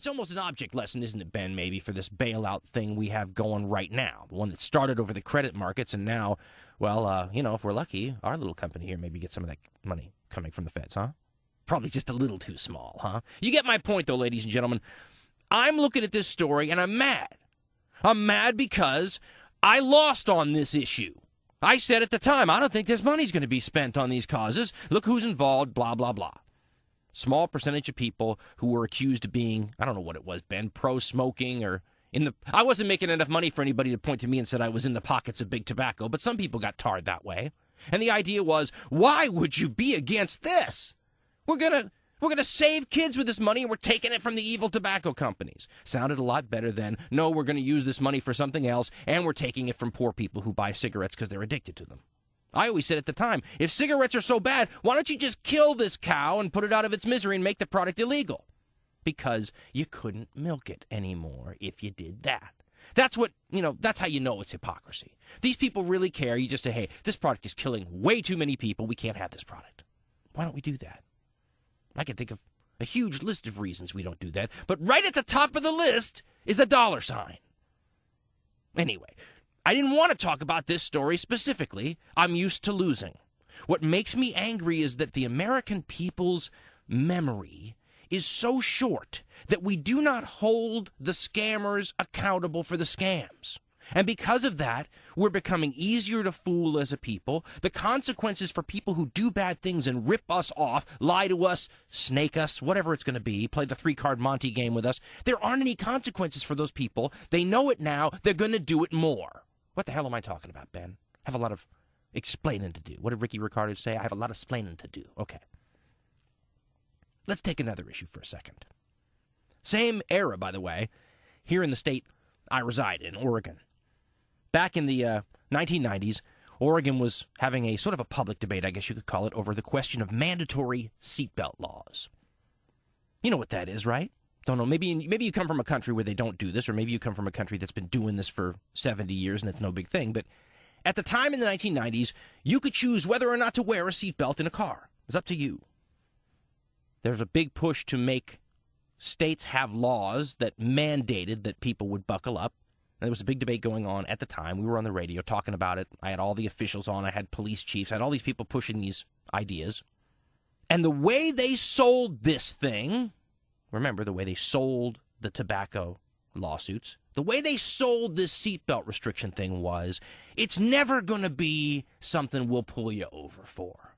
It's almost an object lesson, isn't it, Ben, maybe, for this bailout thing we have going right now. The one that started over the credit markets and now, well, if we're lucky, our little company here maybe gets some of that money coming from the feds, huh? Probably just a little too small, huh? You get my point, though, ladies and gentlemen. I'm looking at this story and I'm mad. I'm mad because I lost on this issue. I said at the time, I don't think this money's going to be spent on these causes. Look who's involved, blah, blah, blah. Small percentage of people who were accused of being, I don't know what it was, Ben, pro-smoking or I wasn't making enough money for anybody to point to me and said I was in the pockets of big tobacco, but some people got tarred that way. And the idea was, why would you be against this? We're gonna save kids with this money and we're taking it from the evil tobacco companies. Sounded a lot better than, no, we're going to use this money for something else and we're taking it from poor people who buy cigarettes because they're addicted to them. I always said at the time, if cigarettes are so bad, why don't you just kill this cow and put it out of its misery and make the product illegal? Because you couldn't milk it anymore if you did that. That's how you know it's hypocrisy. These people really care. You just say, hey, this product is killing way too many people. We can't have this product. Why don't we do that? I can think of a huge list of reasons we don't do that. But right at the top of the list is a $. Anyway, I didn't want to talk about this story specifically. I'm used to losing. What makes me angry is that the American people's memory is so short that we do not hold the scammers accountable for the scams. And because of that, we're becoming easier to fool as a people. The consequences for people who do bad things and rip us off, lie to us, snake us, whatever it's going to be, play the 3-card Monte game with us, there aren't any consequences for those people. They know it now. They're going to do it more. What the hell am I talking about, Ben? I have a lot of explaining to do. What did Ricky Ricardo say? I have a lot of explaining to do. Okay. Let's take another issue for a second. Same era, by the way, here in the state I reside in, Oregon. Back in the 1990s, Oregon was having a sort of a public debate, I guess you could call it, over the question of mandatory seatbelt laws. You know what that is, right? Don't know. Maybe you come from a country where they don't do this, or maybe you come from a country that's been doing this for 70 years and it's no big thing. But at the time in the 1990s, you could choose whether or not to wear a seatbelt in a car. It was up to you. There's a big push to make states have laws that mandated that people would buckle up. And there was a big debate going on at the time. We were on the radio talking about it. I had all the officials on. I had police chiefs. I had all these people pushing these ideas. And the way they sold this thing, remember the way they sold the tobacco lawsuits, the way they sold this seatbelt restriction thing was, it's never going to be something we'll pull you over for.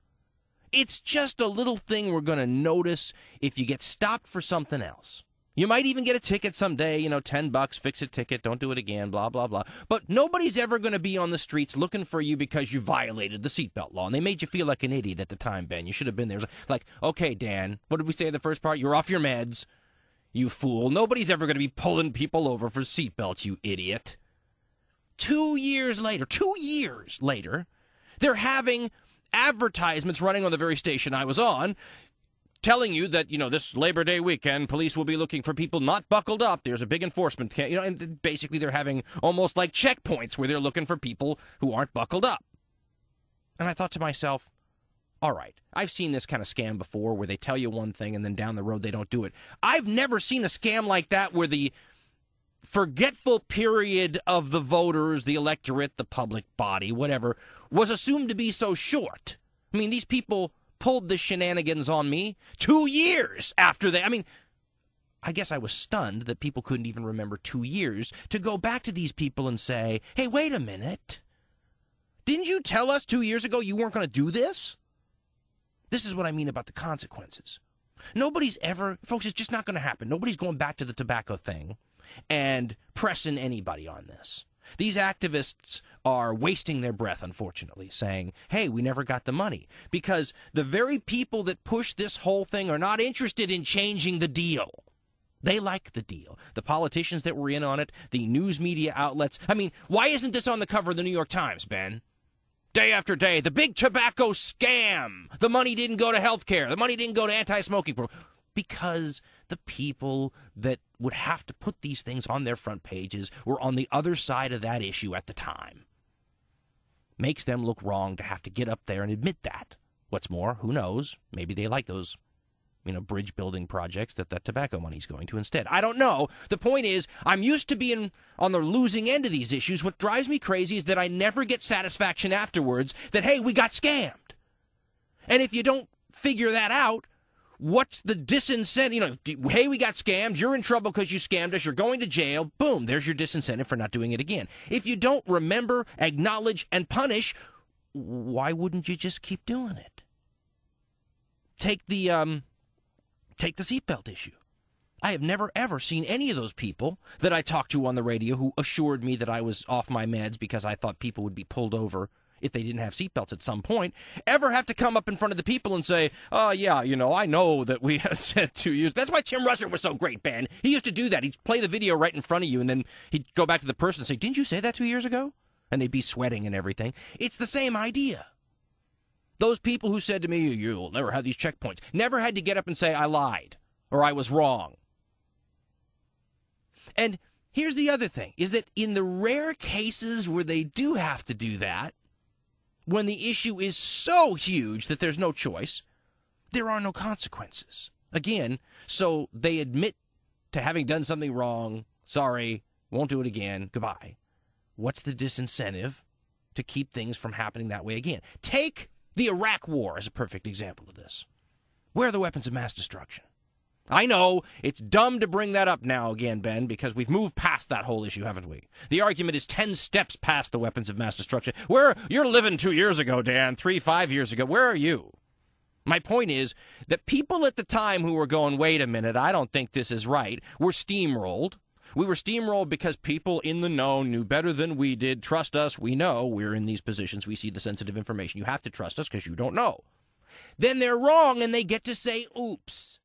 It's just a little thing we're going to notice if you get stopped for something else. You might even get a ticket someday, $10, fix a ticket, don't do it again, blah, blah, blah. But nobody's ever going to be on the streets looking for you because you violated the seatbelt law. And they made you feel like an idiot at the time, Ben. You should have been there. It was like, okay, Dan, what did we say in the first part? You're off your meds, you fool. Nobody's ever going to be pulling people over for seatbelts, you idiot. 2 years later, they're having advertisements running on the very station I was on, telling you that, this Labor Day weekend, police will be looking for people not buckled up. There's a big enforcement camp, and basically they're having almost like checkpoints where they're looking for people who aren't buckled up. And I thought to myself, all right, I've seen this kind of scam before where they tell you one thing and then down the road they don't do it. I've never seen a scam like that where the forgetful period of the voters, the electorate, the public body, whatever, was assumed to be so short. I mean, these people pulled the shenanigans on me 2 years after they, I guess I was stunned that people couldn't even remember 2 years to go back to these people and say, hey, wait a minute. Didn't you tell us 2 years ago you weren't going to do this? This is what I mean about the consequences. Nobody's ever, folks, it's just not going to happen. Nobody's going back to the tobacco thing and pressing anybody on this. These activists are wasting their breath, unfortunately, saying, hey, we never got the money. Because the very people that push this whole thing are not interested in changing the deal. They like the deal. The politicians that were in on it, the news media outlets. Why isn't this on the cover of the New York Times, Ben? Day after day, the big tobacco scam. The money didn't go to health care. The money didn't go to anti-smoking programs. Because the people that would have to put these things on their front pages were on the other side of that issue at the time. Makes them look wrong to have to get up there and admit that. What's more, who knows? Maybe they like those bridge building projects that tobacco money's going to instead. I don't know. The point is, I'm used to being on the losing end of these issues. What drives me crazy is that I never get satisfaction afterwards that, hey, we got scammed. And if you don't figure that out, what's the disincentive? Hey, we got scammed. You're in trouble because you scammed us. You're going to jail. Boom, there's your disincentive for not doing it again. If you don't remember, acknowledge, and punish, why wouldn't you just keep doing it? Take the seatbelt issue. I have never, ever seen any of those people that I talked to on the radio who assured me that I was off my meds because I thought people would be pulled over if they didn't have seatbelts at some point, ever have to come up in front of the people and say, oh, yeah, I know that we have said 2 years. That's why Tim Russert was so great, Ben. He used to do that. He'd play the video right in front of you, and then he'd go back to the person and say, didn't you say that 2 years ago? And they'd be sweating and everything. It's the same idea. Those people who said to me, you'll never have these checkpoints, never had to get up and say, I lied, or I was wrong. And here's the other thing, is that in the rare cases where they do have to do that, when the issue is so huge that there's no choice, there are no consequences. Again, so they admit to having done something wrong, sorry, won't do it again, goodbye. What's the disincentive to keep things from happening that way again? Take the Iraq War as a perfect example of this. Where are the weapons of mass destruction? I know it's dumb to bring that up now again, Ben, because we've moved past that whole issue, haven't we? The argument is 10 steps past the weapons of mass destruction. You're living 2 years ago, Dan, 5 years ago. Where are you? My point is that people at the time who were going, wait a minute, I don't think this is right, were steamrolled. We were steamrolled because people in the know knew better than we did. Trust us, we know. We're in these positions. We see the sensitive information. You have to trust us because you don't know. Then they're wrong and they get to say, oops.